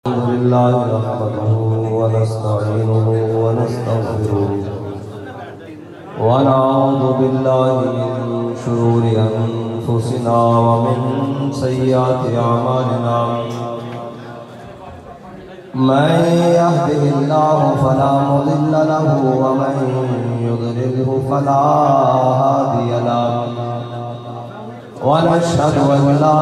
الحمد لله نحمده ونستعينه ونستغفره ونعوذ بالله من شرور أنفسنا ومن سيئات أعمالنا من يهده الله فلا مضل له ومن يضلله فلا هادي له ونشهد أن لا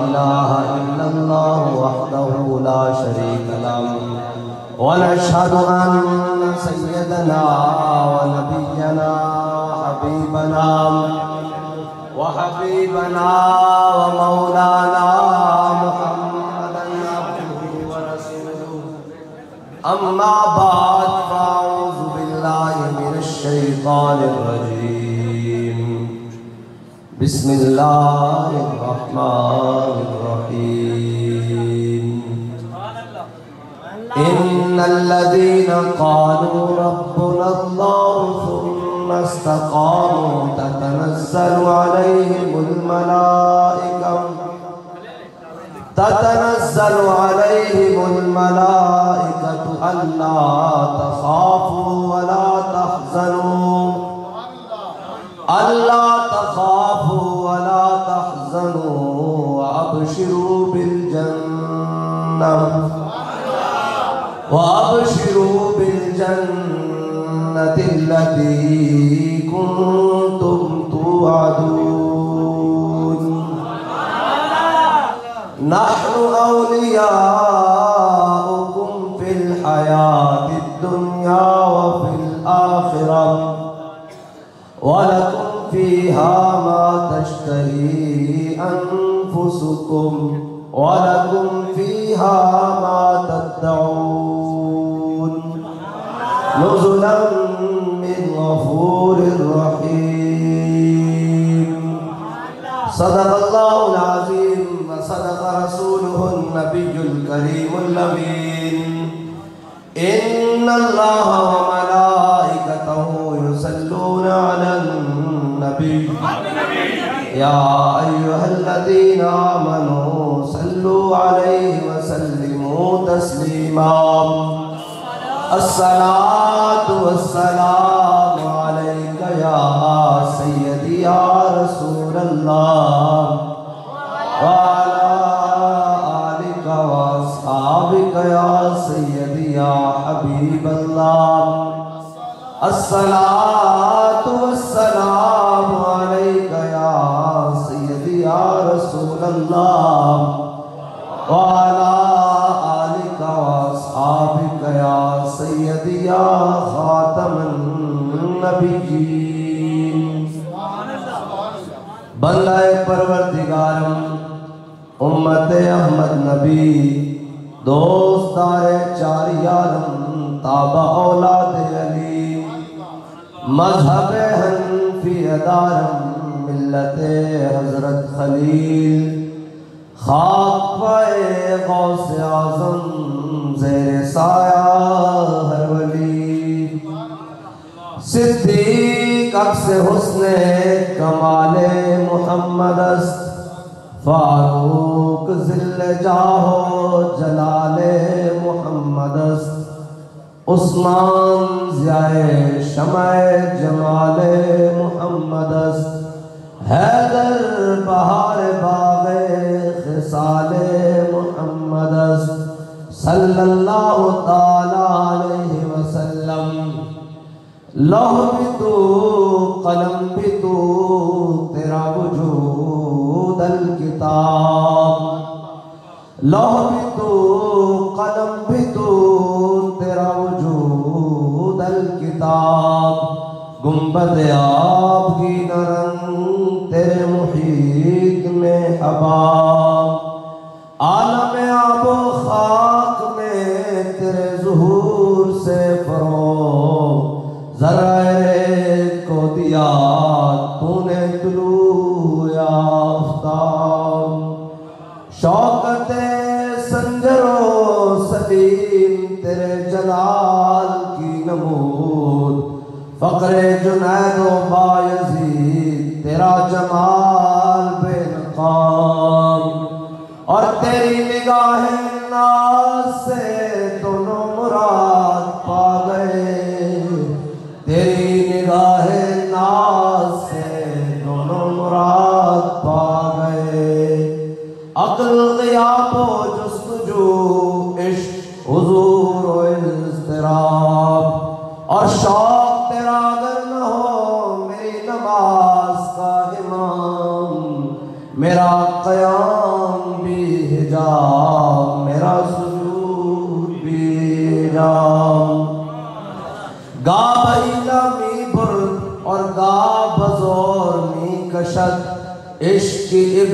إله إلا الله وحده لا شريك له ونشهد أن سيدنا ونبينا وحبيبنا ومولانا محمدا عبده ورسوله أما بعد فأعوذ بالله من الشيطان الرجيم بسم الله الرحمن الرحيم إن الذين قالوا ربنا الله ثم استقاموا تتنزل عليهم الملائكة ألا تخافوا ولا تحزنوا وأبشروا بالجنة التي كنتم توعدون نحن أولياؤكم في الحياة الدنيا وفي الآخرة ولكم فيها ما تشتهي أنفسكم ولكم فيها ما تدعون نزلا من غفور رحيم صدق الله العظيم وصدق رسوله النبي الكريم الأمين إن الله وملائكته يصلون على النبي يا أيها الذين آمنوا صلوا عليه وسلموا تسليما الصلاة والسلام عليك يا سيدي يا رسول الله وعلى آلك وأصحابك يا سيدي يا حبيب الله الصلاة والسلام عليك يا سيدي يا رسول الله وعلى آلك وأصحابك يا سيدي يا خاتم النبيين بندہ پروردگارم امت احمد نبی دوستار چاری عالم تابع اولاد علی مذہب حنفی دارم ملت حضرت خلیل خاک پائے غوث اعظم زیر سایہ ہر ولی صدیق عکس حسن کمال محمد است فاروق ذل جاہ جلال محمد است عثمان ضیاء شمع جمال محمد است حیدر بہار باغ خصال محمد است صلی اللہ تعالی علیہ وسلم لوح بھی تو قلم بھی تو تیرا وجود الکتاب لوح بھی تو قلم بھی تو تیرا وجود الکتاب گنبد آب کی نرم تیرے محیط میں حباب عالم آب و خاک میں تیرے ظہور سے فروغ ذرائع کو دیا تو نے طلوع آفتاب شوکت سنجر و سلیم تیرے جلال کی نمود فقر جنید و بایزید تیرا جمال بے نقاب اور تیری نگاہ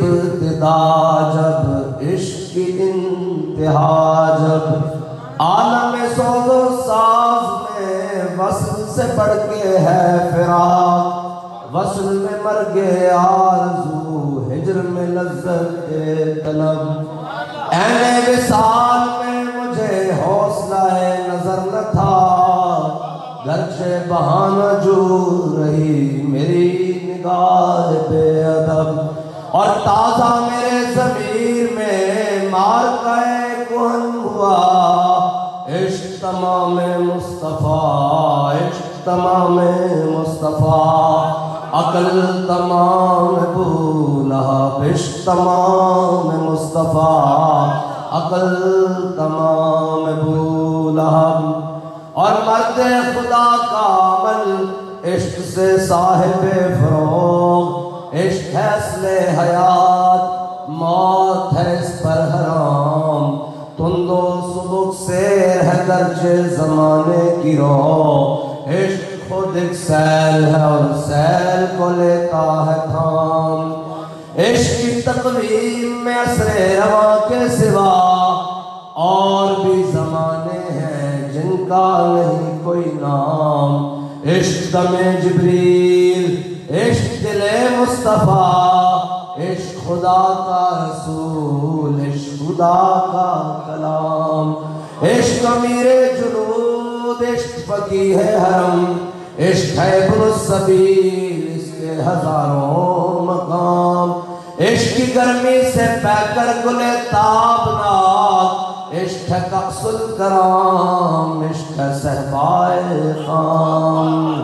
ابتدا جب عشق کی انتہا جب عالم سوز و ساز میں وصل سے بڑھ کے ہے فراق وصل میں مرگ آرزو ہجر میں لذت طلب این وصال میں مجھے حوصلہ نظر نہ تھا گرچہ بہانہ جو رہی میری نگاہ بے ادب اور تازہ میرے ضمیر میں مارکہ کہن ہوا عشق تمام مصطفیٰ عشق تمام مصطفیٰ عقل تمام ابو لہب عشق تمام مصطفیٰ عقل تمام ابو لہب اور مرد خدا کا عمل عشق سے صاحب فروغ عشق ہے اصل حیات موت ہے اس پر حرام تند و سبک سیر ہے درج زمانے کی رو عشق خود ایک سیل ہے اور سیل کو لیتا ہے تھام عشق کی تقویم میں عصر رواں کے سوا اور بھی زمانے ہیں جن کا نہیں کوئی نام عشق دم جبریل عشق دل مصطفیٰ عشق خدا کا رسول عشق خدا کا کلام عشق امیر جنود عشق فقیہ حرم عشق ہے ابن السبیل اس کے ہزاروں مقام عشق کی گرمی سے پہ کر گلے تابناک عشق ہے کأس الکرام عشق ہے صحبائے خام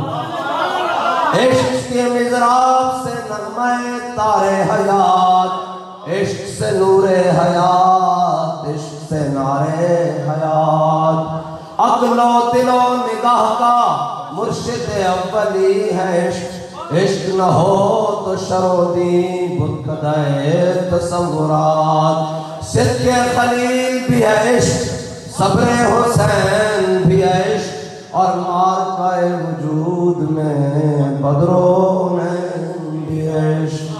عشق کے مضراب سے نغمہ تار حیات عشق سے نور حیات عشق سے نار حیات عقل و دل و نگاہ کا مرشد اولی ہے عشق عشق نہ ہو تو شرودی بتکدہ تصورات صدق خلیل بھی ہے عشق صبر حسین بھی ہے عشق اور مارکہ وجود میں بدر و حنین بھی ہے عشق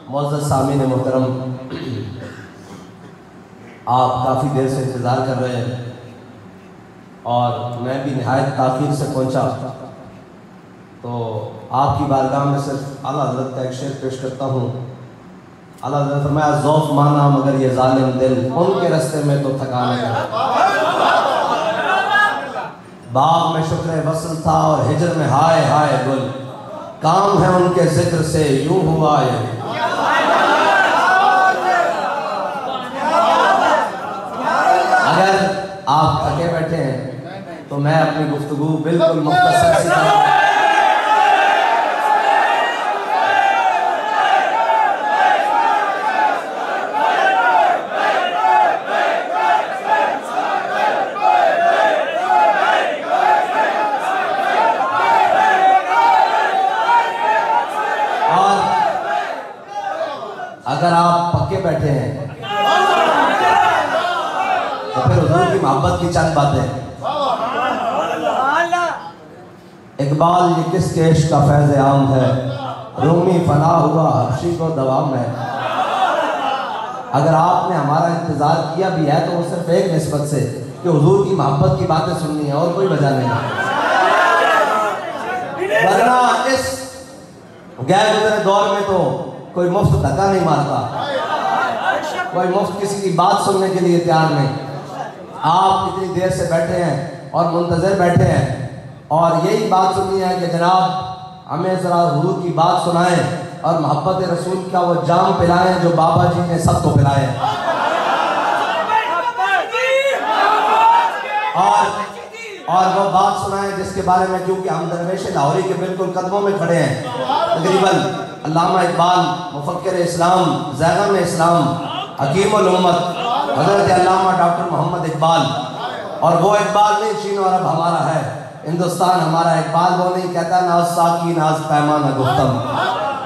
معزز سامعین محترم آپ کافی دیر سے انتظار کر رہے ہیں اور میں بھی نہایت تاخیر سے پہنچا تو آپ کی بارگاہ میں صرف اعلیٰ حضرت کا ایک شعر پیش کرتا ہوں اعلیٰ حضرت فرمایا ذوق مانا مگر یہ ظالم دل ان کے رستے میں تو تھکانے کا باغ میں شکر وصل تھا اور ہجر میں ہائے ہائے گل کام ہے ان کے ذکر سے یوں ہوا یہ اگر آپ تھکے بیٹھے ہیں تو میں اپنی گفتگو بالکل مختصر سی اور اگر آپ پکے بیٹھے ہیں تو پھر حضور کی محبت کی چند باتیں اقبال یہ کس کے عشق کا فیض عام ہے رومی فنا ہوا حبشی کو دوام ہے اگر آپ نے ہمارا انتظار کیا بھی ہے تو وہ صرف ایک نسبت سے کہ حضور کی محبت کی باتیں سننی ہے اور کوئی وجہ نہیں ورنہ اس غیر گزرے دور میں تو کوئی مفت دھکا نہیں مارتا کوئی مفت کسی کی بات سننے کے لیے تیار نہیں آپ اتنی دیر سے بیٹھے ہیں اور منتظر بیٹھے ہیں اور یہی بات سننی ہے کہ جناب ہمیں ذرا حضور کی بات سنائیں اور محبت رسول کا وہ جام پلائیں جو بابا جی نے سب کو پلائے اور وہ بات سنائیں جس کے بارے میں کیونکہ ہم درویش لاہوری کے بالکل قدموں میں کھڑے ہیں تقریباً علامہ اقبال مفکر اسلام زیغم اسلام حکیم الامت حضرت علامہ ڈاکٹر محمد اقبال اور وہ اقبال نہیں چین اور اب ہمارا ہے ہندوستان ہمارا اقبال وہ نہیں کہتا ناز ساکی ناز پیمانہ گفتم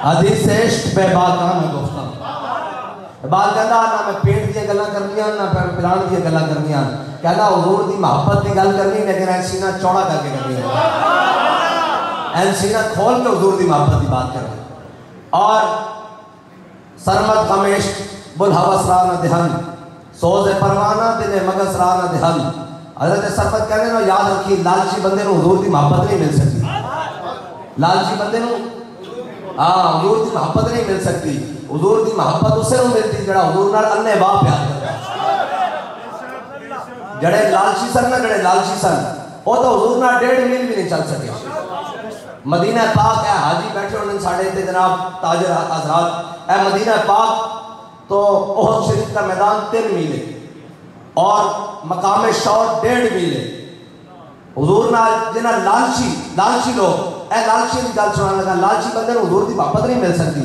حدیث عشق پہ باکانہ گفتم بعد کہندا نہ میں پیٹ دی گلاں کرنیاں نہ پلان دی گلاں کرنیاں کہندا حضور دی محبت دی گل کرنی لیکن این سینہ چوڑا کر کے کرنی ہے این سینہ کھول کے حضور دی محبت دی بات کرنی اور سرمت خمیش بلحوث رانا دہن سوز پروانہ دل مگس رانا دہن حضرت سرمت کہنے نا یاد رکھی لالچی بندے نو حضور دی محبت نہیں مل سکتی لالچی بندے نو حضور دی محبت نہیں مل سکتی حضور دی محبت اسے نو ملتی جڑا حضور نال اننے باپ پیار کرتا جڑے لالچی سن نا جڑے لالچی سن وہ تو حضور نال 1.5 میل بھی نہیں چل سکے مدینہ پاک ہے حاجی بیٹھے ہونے ساڑھے تھے جناب تاجر حضرات اے مدینہ پاک تو احد شریف کا میدان 3 میل ہے اور مقام شور 1.5 میل ہے حضور نال جنہ لالچی لوگ اے لالچی دی گل سنانے لگا لالچی بندے نو حضور دی محبت نہیں مل سکتی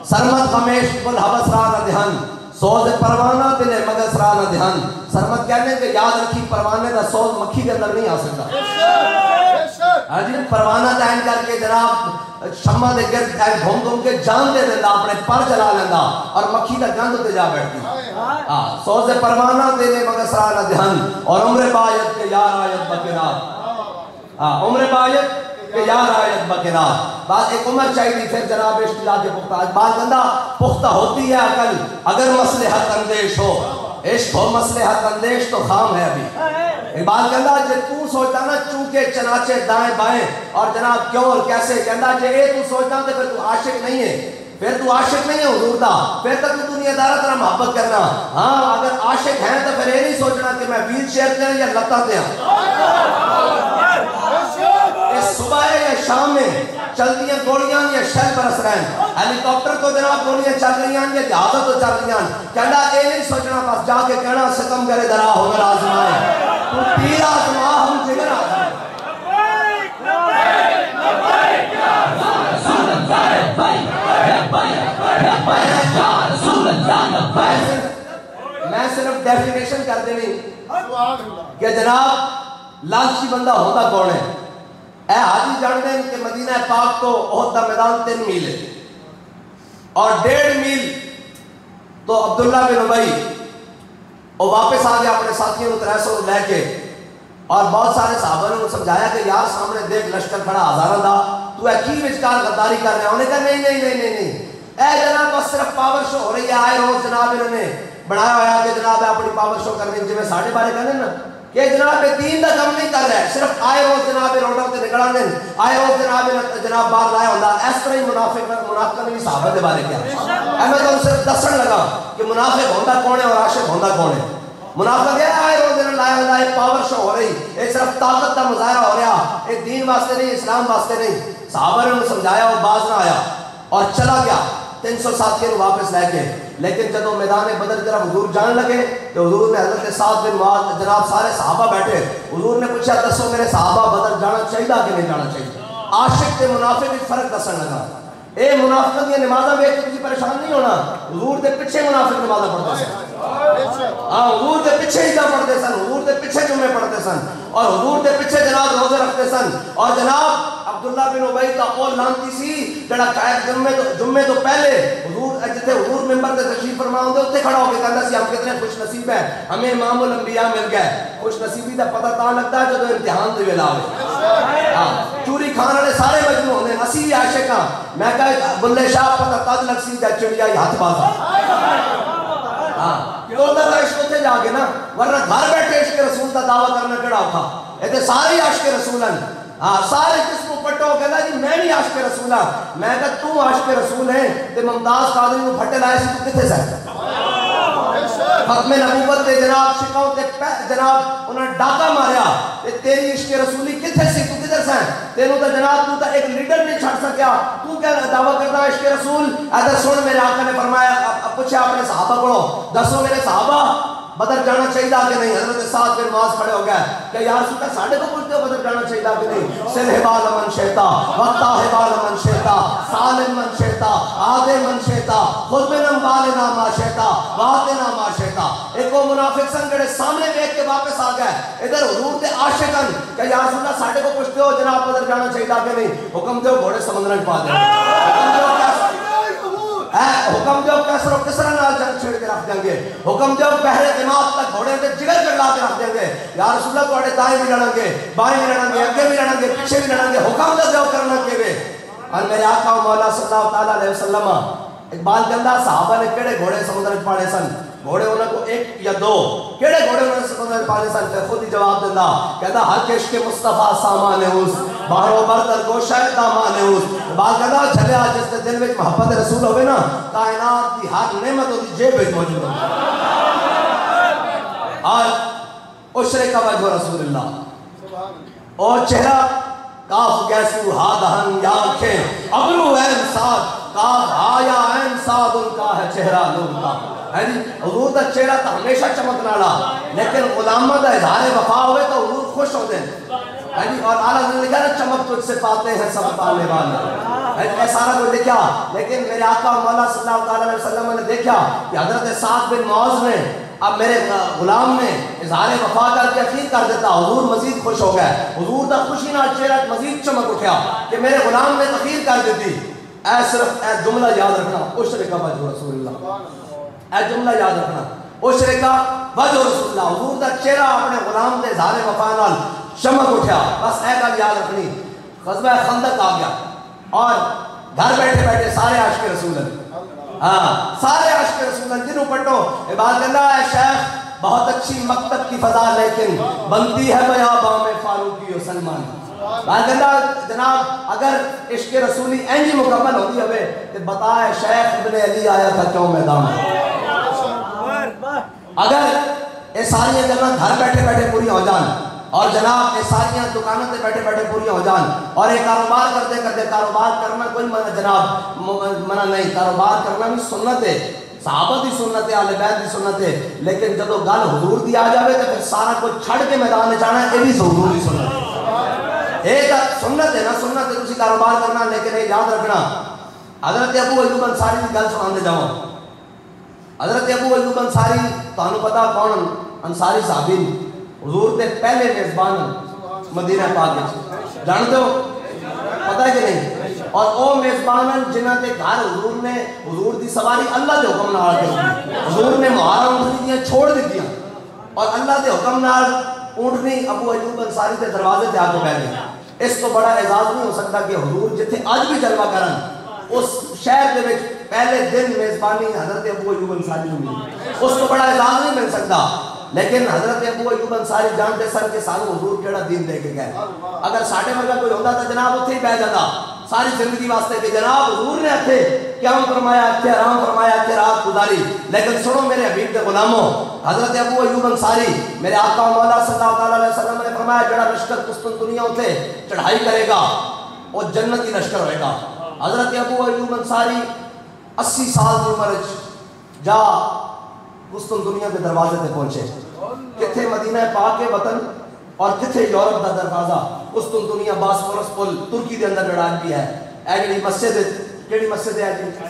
سرمت خمیش بلحوث رانا دہن سوز پروانہ دل مگس رانا دہن سرمت کہنے کہ یاد رکھی پروانے دا سوز مکھی کے اندر نہیں آ سکتا ہاں جی پروانہ دہن کر کے جناب شمع دے گرد گھوم کے جان دے دینا اپنے پر جلا لینا اور مکھی دا گند تے جا بیٹھتی سوز پروانہ دل مگس رانا دہن اور عمر بایت کے یار آیت بکنات عمر بایت کہ یار آیت بکنات بعد ایک عمر چاہیے پھر جناب اشتلاح کے پختہ بات گندہ پختہ ہوتی ہے عقل اگر مصلحت اندیش ہو عشق ہو مصلحت اندیش تو خام ہے ابھی ایک بات کہندہ جے تو سوچتا نا چونکہ چناچے دائیں بائیں اور جناب کیوں اور کیسے کہندہ جے اے تو سوچتا تو پھر تو عاشق نہیں ہے پھر تو عاشق نہیں ہے حضور دا پھر تک تو دنیا دارہ طرح محبت کرنا ہاں اگر عاشق ہیں تو پھر یہ نہیں سوچنا کہ میں ویل چیئر دیں یا لتا دیں اس صبح ہے یا شام میں چل دیا گوڑیاں یا شہر برس رہے ہیں ہیلی کاپٹر تو جناب گوڑیاں چل رہی ہیں یا جہازہ تو چل رہی ہیں کہنا اے نہیں سوچنا بس جا کے کہنا ستم کرے درا ہو میرا آزمائے تو پیر آزما ہم جگر آزمائے میں صرف ڈیفینیشن کر دینی کہ جناب لالچی بندہ ہوتا کون ہے اے حاجی جان دیں کہ مدینہ پاک تو احد دا میدان 3 میل ہے اور 1.5 میل تو عبداللہ بن ابی وہ واپس آ گیا اپنے ساتھیوں 300 لے کے اور بہت سارے صحابہ نے سمجھایا کہ یار سامنے دیکھ لشکر کھڑا ہزارہ دا تو ہے کی وچکار غداری کر رہے ہیں انہوں نے کہا نہیں اے جناب بس صرف پاور شو ہو رہی ہے آئے روز جناب انہوں نے بنایا ہویا کہ جناب اپنی پاور شو کرنے جو میں ساڑھے بارے کہنے نا کہ جناب دین دا کم نہیں کر رہے صرف آئے روز جناب روڈوں تے نکلا دیں آئے روز جناب باہر لایا ہوتا اس طرح ہی منافق نے بھی صحابہ دے بارے کیا اے میں تو صرف دسن لگا کہ منافق ہوندہ کون ہے اور عاشق ہوندہ کون ہے منافق ہے آئے روز انہوں لایا ہوتا ہے پاور شو ہو رہی یہ صرف طاقت کا مظاہرہ ہو رہا یہ دین واسطے نہیں اسلام واسطے نہیں صحابہ نے انہوں سمجھایا اور باز نہ آیا اور چلا گیا 300 ساتھیوں واپس لے کے لیکن جب وہ میدان بدر طرف حضور جان لگے تو حضور نے حضرت سعد بن معاذ جناب سارے صحابہ بیٹھے حضور نے پوچھا دسو میرے صحابہ بدر جانا چاہیے کہ نہیں جانا چاہیے عاشق تے منافق میں فرق دسن لگا اے منافق دی نمازاں ویکھ کے تسی پریشان نہیں ہونا حضور دے پیچھے منافق نمازاں پڑھتے سن حضور دے پیچھے عیداں پڑھتے سن حضور دے پیچھے جمعے پڑھتے سن اور حضور دے پیچھے جناب روزے رکھتے سن اور جناب عبداللہ بن ابی کا قول لانتی سی جڑا قائد جمعے تو پہلے حضور جتنے حضور ممبر تے تشریف فرما ہوندے اوتے کھڑا ہو کے کہندا سی ہم کتنے خوش نصیب ہیں ہمیں امام الانبیاء مل گئے خوش نصیبی دا پتہ تاں لگدا ہے جدوں امتحان دے ویلا ہوے چوری کھان والے سارے مجنون ہوندے اسی بھی عاشق ہاں میں کہا بلے شاہ پتہ تد لگ سی جا چڑیا ہاتھ بازا تو اللہ کا عشق اتنے جا کے نا ورنہ گھر بیٹھے عشق رسول کا دعویٰ کرنا کڑا تھا یہ سارے عاشق رسول ہیں سارے جسم پٹو کہنا جی میں بھی عاشق رسول ہاں میں کہا تو عاشق رسول ہے تے ممتاز قادری کو پھٹے لائے سی تو کتے سے ختم نبوت تے جناب شکاؤں تے جناب انہوں نے ڈاکہ ماریا تے تیری عشق رسولی کتے سے تو کدھر سے تینوں تا جناب تو تا ایک لیڈر نہیں چھڑ سکیا تو کیا دعویٰ کرتا عشق رسول ادھر سن میرے آقا نے فرمایا پوچھا اپنے صحابہ کو دسو میرے صحابہ بدر جانا چاہیے کہ نہیں حضرت سعد بن معاذ کھڑے ہو گئے کہ یا رسول اللہ ساڑھے کو پوچھتے ہو بدر جانا چاہیے کہ نہیں سل حبال من شیطا وقتا حبال من شیطا سالم من شیطا آدھے من شیطا خود من اموالنا ما شیطا واتنا ما شیطا ایک وہ منافق سن جڑے سامنے دیکھ کے واپس آ گئے ادھر حضور دے عاشقن کہ یا رسول اللہ ساڑھے کو پوچھتے ہو جناب بدر جانا چاہیے کہ نہیں حکم دے گھوڑے سمندر میں پا دیں حکم دو کیسر و کسرا نال جنگ چھڑ کے رکھ دیں گے، حکم دو پہرے دماغ تک گھوڑے تے جگر چڑھا کے رکھ دیں گے، یا رسول اللہ تواڈے دائیں بھی لڑیں گے، بائیں بھی لڑیں گے، اگے بھی لڑیں گے، پیچھے بھی لڑیں گے، حکم دو کرنا کیویں۔ اور میرے آقا و مولا صلی اللہ تعالیٰ علیہ وسلم اقبال کہندا صحابہ نے کیڑے گھوڑے سمندر وچ پاڑے سن، گھوڑے انہاں کو ایک یا دو، کیڑے گھوڑے انہاں نے سمندر وچ پاڑے سن؟ تے خود ہی جواب دیندا کہندا حق عشق مصطفیٰ سامان اس باہر و بر در گوشہ دامان اس۔ اقبال کہندا چلیا جس دے دل وچ محبت رسول ہوے نا، کائنات دی ہر نعمت اودی جیب وچ موجود ہے۔ اور اشرق وجہ رسول اللہ، اور چہرہ کاف گیسو ہا دہن یا آنکھیں ابرو این ساد، کاف ہا یا این ساد ان کا ہے چہرہ نور کا۔ حضور دا چہرہ تا ہمیشہ چمکنا لا، لیکن غلامہ دا اظہار وفا ہوئے تو حضور خوش ہو دیں۔ اور اعلیٰ حضرت نے لکھا نا چمک تجھ سے پاتے ہیں سب پانے والے، اے سارا کوئی لکھا، لیکن میرے آقا مولا صلی اللہ علیہ وسلم نے دیکھا کہ حضرت سعد بن معاذ نے اب میرے غلام نے اظہار وفا کر کے عقید کر دیتا، حضور مزید خوش ہو گئے، حضور دا خوشی نہ چہرہ مزید چمک اٹھیا کہ میرے غلام نے تقریر کر دیتی۔ اے صرف اے جملہ یاد رکھنا، اشرق وجہ رسول اللہ، اے جملہ یاد رکھنا، اشرق وجہ رسول اللہ، حضور دا چہرہ اپنے غلام دے اظہار وفا نال چمک اٹھیا۔ بس اے گل یاد رکھنی، غزوہ خندق آ گیا اور گھر بیٹھے بیٹھے سارے عاشق رسول اللہ، ہاں سارے عاشق رسول اللہ جنہوں پڑھو عبادت اللہ ہے شیخ بہت اچھی مکتب کی فضا لیکن بنتی ہے بیاباں میں فاروقی و سلمان۔ بات اللہ جناب اگر عشق رسولی اینجی مکمل ہوتی ہوئے تو بتائے شیخ ابن علی آیا تھا کیوں میدان میں؟ اگر یہ ساری جناب گھر بیٹھے بیٹھے پوری ہو جان اور جناب یہ ساری دکانوں سے بیٹھے بیٹھے پوری ہو جان اور یہ کاروبار کرتے کرتے، کاروبار کرنا کوئی جناب منع نہیں، کاروبار کرنا بھی سنت ہے، صحابہ دی سنت ہے، اہل بیت دی سنت ہے، لیکن جب گل حضور دی آ جاوے تو پھر سارا کچھ چھڑ کے میدان میں جانا ہے، یہ بھی حضور دی سنت ہے۔ ایک سنت ہے نا، سنت ہے تسی کاروبار کرنا، لیکن یہ یاد رکھنا حضرت ابو ایوب انصاری کی گل سنان دے جاؤں۔ حضرت ابو ایوب انصاری تانوں پتا کون انصاری صحابی حضور دے پہلے میزبان مدینہ پاک وچ، جانتے ہو پتہ ہے کہ نہیں؟ اور او میزبان جنہاں دے گھر حضور نے حضور دی سواری اللہ دے حکم نال کی، حضور نے محرم اونٹنیاں چھوڑ دتیاں اور اللہ دے حکم نال اونٹنی ابو ایوب انصاری دے دروازے تے آ کے بیٹھ گئی۔ اس تو بڑا اعزاز نہیں ہو سکتا کہ حضور جتھے آج بھی جلوہ کرن اس شہر دے وچ پہلے دن میزبانی حضرت ابو ایوب انصاری نے ملی، اس تو بڑا اعزاز نہیں مل سکتا۔ لیکن حضرت ابو ایوب انصاری جانتے سن کہ سانو حضور کیڑا دین دے کے گئے، اگر ساڈے ورگا کوئی ہوندا تو جناب اتھے ہی بیٹھ جاتا ساری زندگی واسطے کہ جناب حضور نے اتھے قیام فرمایا، اتھے آرام فرمایا، اتھے رات گزاری۔ لیکن سنو میرے حبیب کے غلاموں، حضرت ابو ایوب انصاری میرے آقا و مولا صلی اللہ علیہ وسلم نے فرمایا جڑا لشکر قسطنطنیہ تے چڑھائی کرے گا وہ جنتی لشکر ہوئے گا۔ حضرت ابو ایوب انصاری 80 سال کی عمر جا قسطنطنیہ کے دروازے تے پہنچے، کتھے مدینہ پاک کے وطن اور کتھے یورپ دا دروازہ قسطنطنیہ باسفورس پل ترکی دے اندر لڑا دی ہے۔ اے جڑی مسجد کیڑی مسجد ہے جی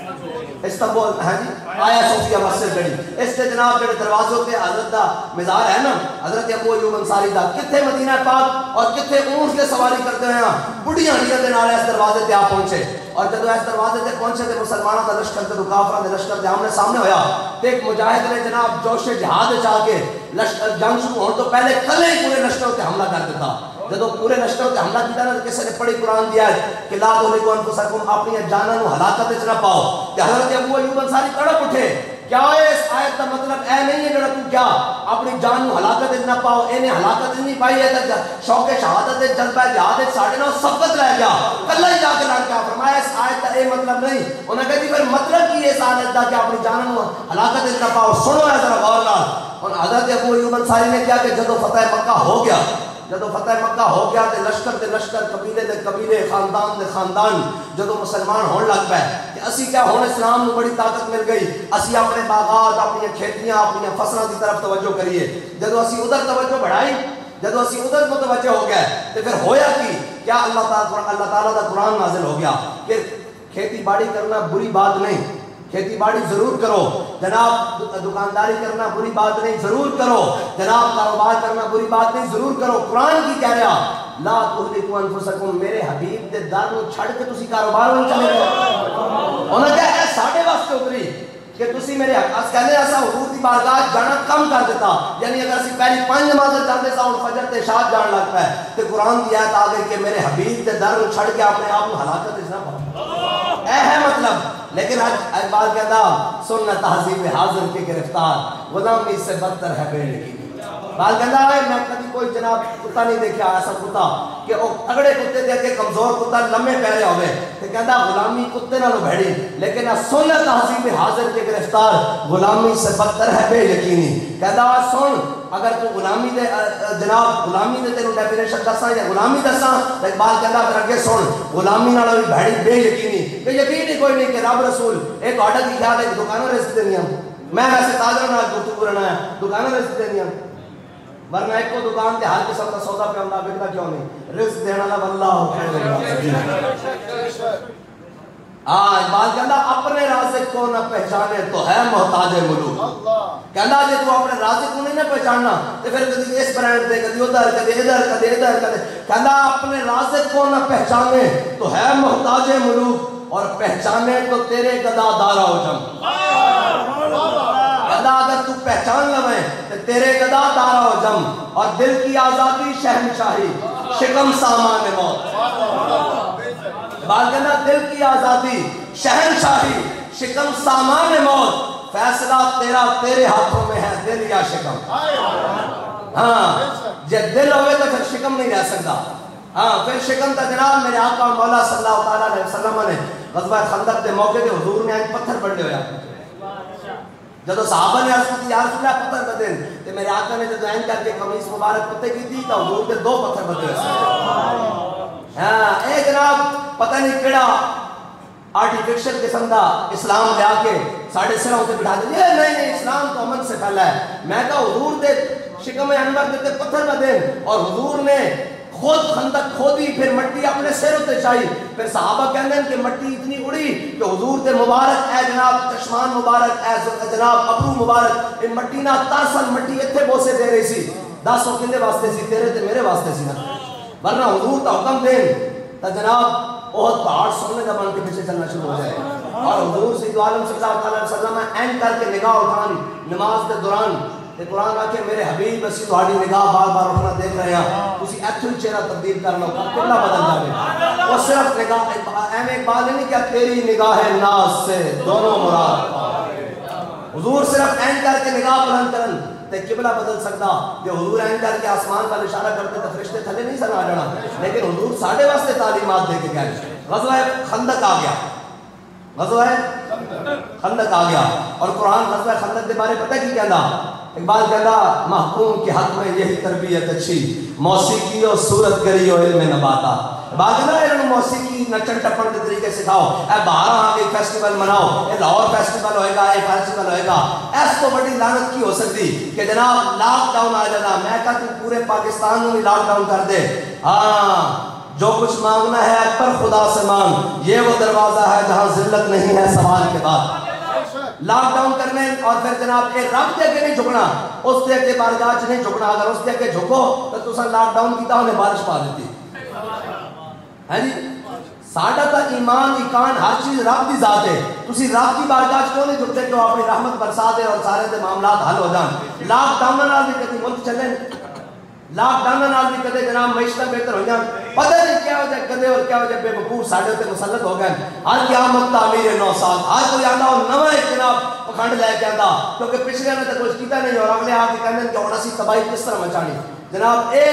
استنبول، ہاں جی آیا صوفیہ مسجد جڑی اس تے جناب جڑے دروازوں تے حضرت دا مزار ہے نا حضرت ابو ایوب انصاری دا، کتھے مدینہ پاک اور کتھے اونٹ سے سواری کرتے ہیں بڑھیاں ہڈیاں دے نال اس دروازے تے آ پہنچے۔ اور جب اس دروازے تے پہنچے تے مسلمانوں دا لشکر تے کافراں دے لشکر دے آمنے سامنے ہویا تے ایک مجاہد نے جناب جوش جہاد وچ آ کے جنگ شروع ہون تو پہلے کلے ہی پورے لشکر تے حملہ کر دیتا۔ جدو پورے لشکر تے حملہ کیتا نا کسی نے پڑھی قرآن دیا ہے کہ لا تہلکوا انفسکم، اپنی جاناں نو ہلاکت وچ نہ پاؤ۔ تے حضرت ابو ایوب انصاری تڑپ اٹھے، کیا اس آیت کا مطلب اے نہیں ہے جڑا تو کیا اپنی جان نو ہلاکت وچ نہ پاؤ، انہیں ہلاکت نہیں پائی ہے تے شوق شہادت وچ جذبہ جہاد وچ ساڈے نال سبقت رہ گیا، کلا ہی جا کے لڑ کے فرمایا اس آیت کا اے مطلب نہیں۔ انہاں کہا جی پھر مطلب کی ہے اس آیت دا کہ اپنی جان نو ہلاکت وچ نہ پاؤ؟ سنو اے ذرا غور نال۔ اور حضرت ابو ایوب انصاری نے کیا کہ جدو فتح مکہ ہو گیا، جدو فتح مکہ ہو گیا تے لشکر تے لشکر، قبیلے تے قبیلے، خاندان تے خاندان جدو مسلمان ہون لگ پے کہ اسی کیا ہون اسلام نو بڑی طاقت مل گئی، اسی اپنے باغات، اپنی کھیتیاں، اپنی فصلاں دی طرف توجہ کریے۔ جدو اسی ادھر توجہ بڑھائی، جدو اسی ادھر متوجہ ہو گئے تے پھر ہویا کی کیا اللہ تعالیٰ دا قرآن نازل ہو گیا کہ کھیتی باڑی کرنا بری بات نہیں، کھیتی باڑی ضرور کرو جناب، دکانداری کرنا بری بات نہیں ضرور کرو جناب، کاروبار کرنا بری بات نہیں ضرور کرو۔ قرآن کی کہہ رہا لا تہلکوا انفسکم، میرے حبیب دے در نو چھڑ کے تسی کاروبار میں چلے گئے۔ انہاں کہا اے ساڈے واسطے واسطے اتری کہ تسی میرے اس کہنے ایسا حضور دی بارگاہ جانا کم کر دیتا، یعنی اگر اسی پہلی 5 نمازیں جاندے سا ہن فجر تے عشاء جان لگ پے تے قرآن دی آیت آ گئی کہ میرے حبیب تے در چھڑ کے اپنے آپ کو ہلاکت وچ نہ پاؤ، اے ہے مطلب۔ لیکن آج اقبال کہتا سننا تہذیب حاضر کے گرفتار غلامی سے بدتر ہے بے لگی۔ بال کہتا ہے میں کبھی کوئی جناب کتا نہیں دیکھا ایسا کتا کہ وہ تگڑے کتے دے کے کمزور کتا لمبے پیرے ہوئے تو کہتا غلامی کتے نہ بھیڑی، لیکن سن تہذیب حاضر کے گرفتار غلامی سے بدتر ہے بے یقینی۔ کہتا سن اگر تو غلامی دے جناب غلامی دے تینوں ڈیفینیشن دساں یا غلامی دساں تو اقبال کہتا پھر اگے سن غلامی نال بھی بھیڑی بے یقینی کہ یقین ہی کوئی نہیں کہ رب رسول ایک آرڈر کی خیال ہے دکانوں رزق دینیاں، میں ویسے تاجر نال گفتگو کرنا ہے دکانوں رزق دینیاں، ورنہ ایک کو دکان تے ہر قسم کا سودا پہ ہوندا بکدا کیوں نہیں، رزق دینا والا اللہ اقبال کہندا اپنے رازق کو نہ پہچانے تو ہے محتاج ملوک۔ کہندا جے تو اپنے رازق کو نہیں نہ پہچاننا تے پھر کدی اس برانڈ تے کدی ادھر کدی ادھر کدی ادھر کدی، کہندا اپنے رازق کو نہ پہچانے تو ہے محتاج ملوک اور پہچانے تو تیرے گدا دارا ہو جم۔ کہندا اگر تو پہچان لویں تو تیرے گدا دارا ہو جم اور دل کی آزادی شہنشاہی شکم سامان موت۔ بات کہنا دل کی آزادی شہنشاہی شکم سامان موت، فیصلہ تیرا تیرے ہاتھوں میں ہے دل یا شکم۔ ہاں جب دل ہوئے تو پھر شکم نہیں رہ سکتا، ہاں پھر شکم تا جناب میرے آقا مولا صلی اللہ علیہ وسلم نے غزوہ خندق دے موقع دے حضور نے آج پتھر بڑھنے ہویا، جب صحابہ نے عرض کی یا رسول اللہ پتھر بدن تو میرے آقا نے جب عین کر کے قمیص مبارک پتے کی تھی تو حضور کے 2 پتھر بدے ہوئے۔ ہاں اے جناب پتہ نہیں کیڑا آرٹیفیکشل قسم دا اسلام لے آ کے ساڑھے سروں سے بٹھا دیں نہیں اسلام تو امن سے پھیلا ہے۔ میں کہا حضور دے شکم انور دیتے پتھر بدن اور حضور نے خود خندق کھودی پھر مٹی اپنے سر اتے چاہی، پھر صحابہ کہندے ہیں کہ مٹی اتنی اڑی کہ حضور دے مبارک اے جناب چشمان مبارک اے جناب ابرو مبارک ان مٹی نہ تاسن مٹی اتھے بوسے دے رہی سی، 10 کندے واسطے سی تیرے تے میرے واسطے سی نا، ورنہ حضور تا حکم دیں تا جناب بہت پہاڑ سونے کا بن کے پیچھے چلنا شروع ہو جائے، اور حضور سید عالم صلی اللہ علیہ وسلم این کر کے نگاہ اٹھان نماز کے دوران تے قرآن آ کے میرے حبیب اسی تہاڈی نگاہ بار بار اٹھنا دیکھ رہے ہیں، تسی ایتھے ہی چہرہ تبدیل کر لو قبلہ بدل جاوے، وہ صرف نگاہ ایم اقبال نہیں کیا تیری نگاہ ناز سے دونوں مراد، حضور صرف این کر کے نگاہ بلند کرن تے قبلہ بدل سکتا، جو حضور این کر کے آسمان کا اشارہ کرتے تو فرشتے تھلے نہیں سن آ جانا، لیکن حضور ساڑھے واسطے تعلیمات دے کے گئے۔ غزوہ خندق آ گیا، غزوہ خندق آ گیا اور قرآن غزوہ خندق دے بارے پتہ کی کہنا، اقبال کہنا محکوم کے حق میں یہی تربیت اچھی موسیقی اور صورت گری اور علم نباتا، بات نا انہوں موسیقی نچن ٹپن کے طریقے سکھاؤ، اے باہر آگے فیسٹیول مناؤ، اے لاہور فیسٹیول ہوئے گا، اے فیسٹیول ہوئے گا، ایس تو بڑی لعنت کی ہو سکتی کہ جناب لاک ڈاؤن آ جانا، میں کہا تم پورے پاکستان میں لاک ڈاؤن کر دے، ہاں جو کچھ مانگنا ہے پر خدا سے مانگ، یہ وہ دروازہ ہے جہاں ذلت نہیں ہے سوال کے بعد، لاک ڈاؤن کرنے اور پھر جناب ایک رب کے اگے نہیں جھکنا، اس کے اگے بارگاہ نہیں جھکنا، اگر اس کے اگے جھکو تو تسا لاک ڈاؤن کیتا انہیں بارش پا دیتی ہے جی، ساڑھا تا ایمان ایکان ہر چیز رب دی ذات ہے، تسی رب کی بارگاہ کیوں نہیں جھکتے کہ وہ اپنی رحمت برسا دے اور سارے دے معاملات حل ہو جان، لاک ڈاؤن نال بھی کدی ملک چلیں، لاک ڈاؤن نال بھی کدے جناب معیشتیں بہتر ہو جان، پتہ نہیں کیا ہو جائے کدے اور کیا ہو جائے بے وقوف ساڑھے تے مسلط ہو گئے، ہر قیامت تعمیر 9 سال، ہر کوئی آندا ہو نویں ایک جناب پکھنڈ لے کے آندا، کیونکہ پچھلے نے تو کچھ کیتا نہیں اور اگلے آ کے کہندے کہ ہن اسی تباہی کس طرح مچانی، جناب اے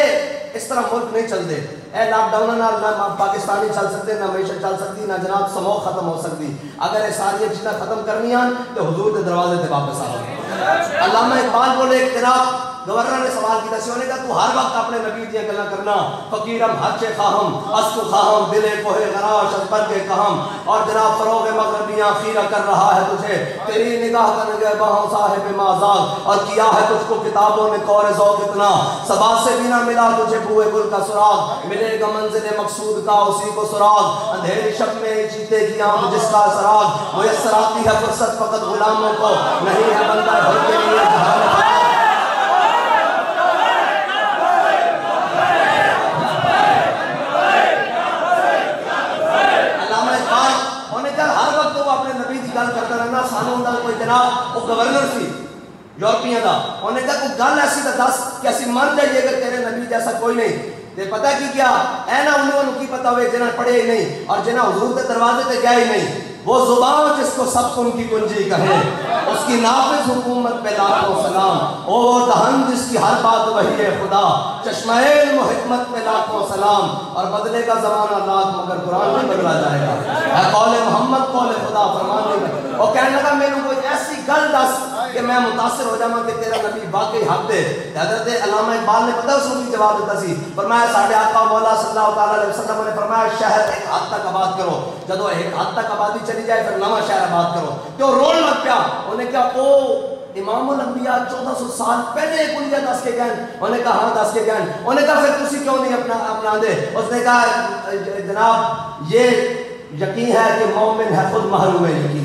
اس طرح ملک نہیں چل دے، اے لاک ڈاؤن نہ پاکستان نہیں چل سکتے، نہ معیشت چل سکتی، نہ جناب سموہ ختم ہو سکتی، اگر یہ ساری چیزیں ختم کرنی ہیں تو حضور کے دروازے تے واپس آؤ۔ علامہ اقبال بولے ایک جناب گورنر نے سوال کیا سی، انہوں نے کہا تو ہر وقت اپنے نبی دیا گلا کرنا، فقیرم ہرچے خواہم اسکو خواہم دلے کوہ غراش ازبر کے کہم، اور جناب فروغ مغربیاں خیرہ کر رہا ہے تجھے، تیری نگاہ کا نگہباں صاحب مازاد، اور کیا ہے تجھ کو کتابوں نے کور ذوق اتنا، صبا سے بھی نہ ملا تجھے بوئے گل کا سراغ، ملے گا منزل مقصود کا اسی کو سراغ، اندھیری شب میں جیتے کی آنکھ جس کا سراغ، میسر آتی ہے فرصت فقط غلاموں کو، نہیں ہے بندہ بھر کے لیے جہان فتح۔ سانو دا کوئی جناب وہ گورنر سی یورپیاں دا، انہوں نے کہا کوئی گل ایسی تو دس کہ اسی مر جائیے اگر تیرے نبی جیسا کوئی نہیں. تے پتہ کی کیا اے نا انہوں کی پتہ ہوئے جنہاں پڑھے ہی نہیں اور جنہاں حضور کے دروازے تے گئے ہی نہیں. وہ زبان جس کو سب ان کی کنجی کہے، اس کی نافذ حکومت پہ لاکھوں سلام. او دہن جس کی ہر بات وحی ہے خدا، چشمہ علم و حکمت پہ لاکھوں سلام. اور بدلے کا زمانہ لاکھ مگر قرآن نہیں بدلا جائے گا. اے قول محمد قول خدا فرمان نہیں. وہ کہنے لگا میں نے کوئی ایسی گل دس کہ میں متاثر ہو جاؤں کہ تیرا نبی واقعی حق دے. حضرت علامہ اقبال نے پتہ اس کو بھی جواب دیتا سی، فرمایا ساڈے آقا مولا صلی اللہ علیہ وسلم نے فرمایا شہر ایک حد تک آباد کرو، جدو ایک حد تک آبادی چلی جائے پھر نواں شہر آباد کرو. تو رول مت پیا. انہیں کہا او امام الانبیاء 1400 سال پہلے کلیہ دس کے گئے. انہوں نے کہا ہاں دس کے گئے. انہوں نے کہا پھر تسی کیوں نہیں اپنا دے. اس نے کہا جناب یہ یقین ہے کہ مومن ہے خود محروم یقین،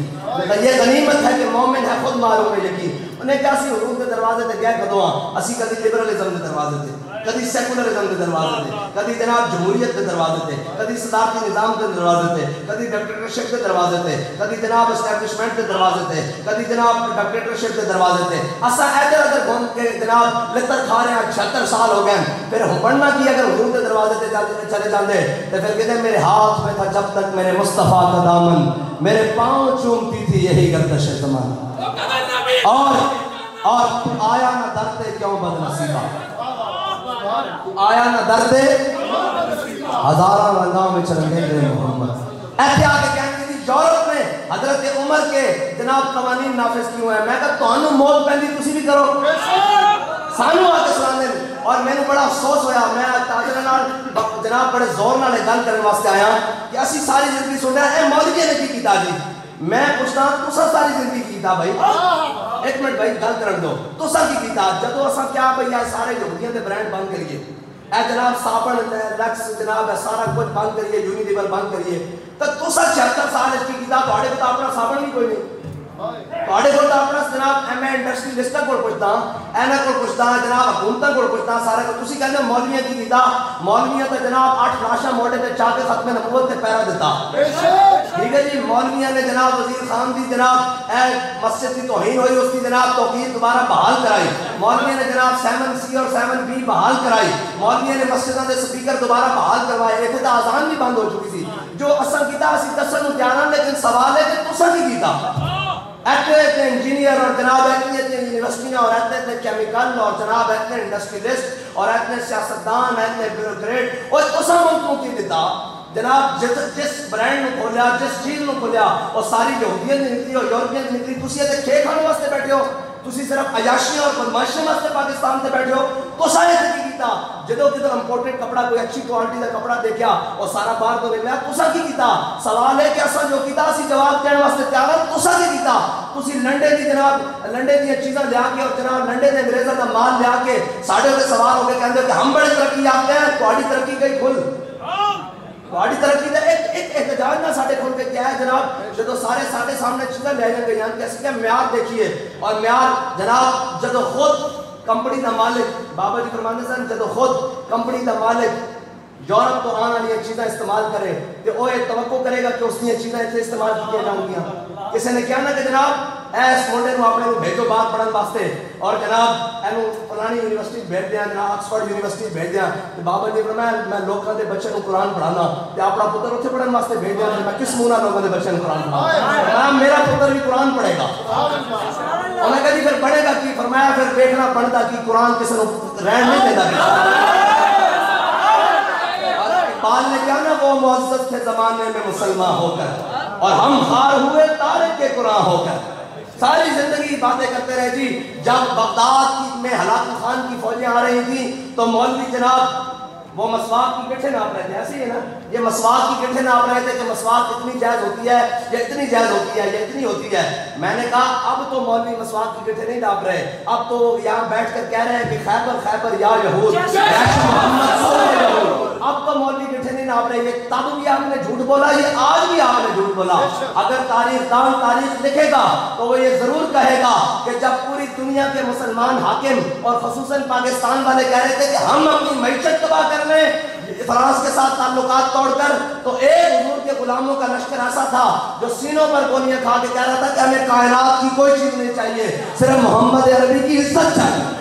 یہ غنیمت ہے کہ مومن ہے خود محروم یقین. انہیں کہا اسی حضور کے دروازے تے گئے کدوں اسی کدی لبرلزم کے دروازے تے، کدی سیکولرزم کے دروازے تے، کدی جناب جمہوریت کے دروازے تے، کدی صدارتی نظام کے دروازے تے، کدی ڈکٹیٹرشپ کے دروازے تے، کدی جناب اسٹیبلشمنٹ کے دروازے تے، کدی جناب ڈکٹیٹرشپ کے دروازے تے. اسا ادھر ادھر گھوم کے جناب لتر کھا رہے ہیں. 76 سال ہو گئے. پھر بڑھنا کی اگر حضور کے دروازے تے چلے جاندے تو پھر کہتے میرے ہاتھ میں تھا جب تک میرے مصطفیٰ کا دامن، میرے پاؤں چومتی تھی یہی گردش زمان. اور آیا نہ درتے کیوں بد نصیبہ، آیا نہ درتے ہزارہ رنگاں میں چرنگے گئے محمد. ایسے آگے کہیں گے یورپ میں حضرت عمر کے جناب قوانین نافذ کیوں ہیں. میں کہا تو موت پہنی تسی بھی کرو سانو آتے سلانے. اور میں نے بڑا افسوس ہویا، میں تاجرہ جناب بڑے زور نہ گل کرنے واسطے آیا کہ اسی ساری زندگی سن رہے ہیں اے مولوی نے کی کیتا جی. میں پوچھتا تسا ساری زندگی کیتا بھائی، ایک منٹ بھائی گل کرن دو. تسا کی کیتا جدو اسا کیا بھئی سارے یہودیاں دے برانڈ بند کریے، اے جناب صابن لیکس جناب ہے سارا کچھ بند کریے، یونیلیور بند کریے. تو تسا 76 سال اس کی کیتا تھوڑے کو اپنا صابن بھی کوئی نہیں. تھوڑے کو اپنا جناب ایم اے انڈسٹریلسٹاں کو پوچھتا اینا کو پوچھتا جناب حکومتاں کو پوچھتا سارے کو. تسی کہندے مولویاں کی کیتا، مولویاں تے جناب 8 لاشاں موڑے تے چا کے ختم نبوت تے پیرا دیتا. ٹھیک ہے جی. مولویاں نے جناب وزیر خان دی جناب اے مسجد کی توہین ہوئی اس کی جناب توقیر دوبارہ بحال کرائی. مولویاں نے جناب 7C اور 7B بحال کرائی. مولویاں نے مسجداں دے سپیکر دوبارہ بحال کروائے. ایتھے تے اذان بھی بند ہو چکی سی. جو اساں کیتا اسی دسن نوں تیار ہاں، لیکن سوال ہے کہ تساں کی کیتا. ایتھے انجینئر اور جناب ایتھے یونیورسٹیاں اور ایتھے کیمیکل اور جناب ایتھے انڈسٹریلسٹ اور ایتھے سیاستدان ایتھے بیوروکریٹ اور تساں کو کی دیتا. جناب جس برانڈ نو کھولیا جس چیز نو کھولیا وہ ساری یہودیت نکلی اور یورپین نکلی. تسی تے کھے کھانے واسطے بیٹھے ہو، تسی صرف عیاشیاں اور بدماشیاں واسطے پاکستان تے بیٹھے ہو. تو سارے کی کیتا جدو کدھر امپورٹڈ کپڑا کوئی اچھی کوالٹی کا کپڑا دیکھا اور سارا باہر تو نکلا. تسا کی کیتا. سوال ہے کہ اسا جو کیتا اسی جواب دینے واسطے تیار ہاں. تسا کی کیتا. تسی لنڈے دی جناب لنڈے دی چیزاں لیا کے اور جناب لنڈے دے انگریزاں دا مال لیا کے ساڈے تے سوال ہو کے کہندے کہ ہم بڑے ترقی یافتہ ہیں. تہاڈی ترقی گئی کھل، تہاڈی ترقی دا ایک احتجاج نہ ساڈے کھل کے کیا ہے جناب. جدو سارے ساڈے سامنے چیزاں لے جائیں گے یہاں کہ اسی معیار دیکھیے. اور معیار جناب جدو خود کمپنی دا مالک بابا جی فرماندے سن جدو خود کمپنی دا مالک یورپ تو آنے والی چیزیں استعمال کرے تو وہ یہ توقع کرے گا کہ اس کی چیزیں اتنے استعمال کی جاؤں گی. کسی نے کہا نا کہ جناب اس مونڈے کو اپنے بھیجو باہر پڑھن واسطے اور جناب اینو فلانی یونیورسٹی بھیج دیا، جناب آکسفورڈ یونیورسٹی بھیج دیا. بابا جی فرمایا میں لوگوں کے بچے کو قرآن پڑھانا تے اپنا پتر اتنے پڑھن واسطے بھیج دیا. میں کس منہ نہ لوگوں کے بچے کو قرآن پڑھانا؟ میرا پتر بھی قرآن پڑھے گا. انہوں نے کہا جی پھر پڑھے گا کی؟ فرمایا پھر دیکھنا پڑھتا کہ قرآن کسی کو رہن نہیں دیتا. اقبال نے کیا نا وہ معزز تھے زمانے میں مسلمان ہو کر اور ہم خار ہوئے تارک کے قرآن ہو کر. ساری زندگی باتیں کرتے رہے جی. جب بغداد میں ہلاکو خان کی فوجیں آ رہی تھیں تو مولوی جناب وہ مسواک کی گٹھے ناپ رہے تھے. ایسے ہی ہے نا، یہ مسواک کی گٹھے ناپ رہے تھے کہ مسواک اتنی جائز ہوتی ہے یا اتنی جائز ہوتی ہے یا اتنی ہوتی ہے. میں نے کہا اب تو مولوی مسواک کی گٹھے نہیں ناپ رہے، اب تو یہاں بیٹھ کر کہہ رہے ہیں کہ خیبر خیبر یا یہود اب تو مولوی گٹھے نہیں ناپ رہے. یہ تب بھی آپ نے جھوٹ بولا، یہ آج بھی آپ نے جھوٹ بولا. اگر تاریخ دان تاریخ لکھے گا تو وہ یہ ضرور کہے گا کہ جب پوری دنیا کے مسلمان حاکم اور خصوصاً پاکستان والے کہہ رہے تھے کہ ہم اپنی معیشت تباہ کر لیں، فرانس کے ساتھ تعلقات توڑ کر، تو ایک حضور کے غلاموں کا لشکر ایسا تھا جو سینوں پر گولیاں کھا کے کہہ رہا تھا کہ ہمیں کائنات کی کوئی چیز نہیں چاہیے، صرف محمد عربی کی عزت چاہیے۔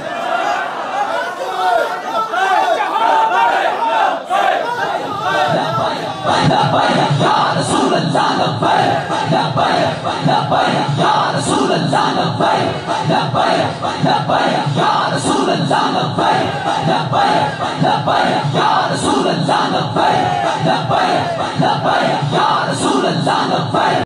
یا رسول اللہ لبیک، لبیک لبیک یا رسول اللہ لبیک، لبیک لبیک یا رسول اللہ لبیک، لبیک لبیک یا رسول اللہ لبیک، لبیک لبیک یا رسول اللہ لبیک۔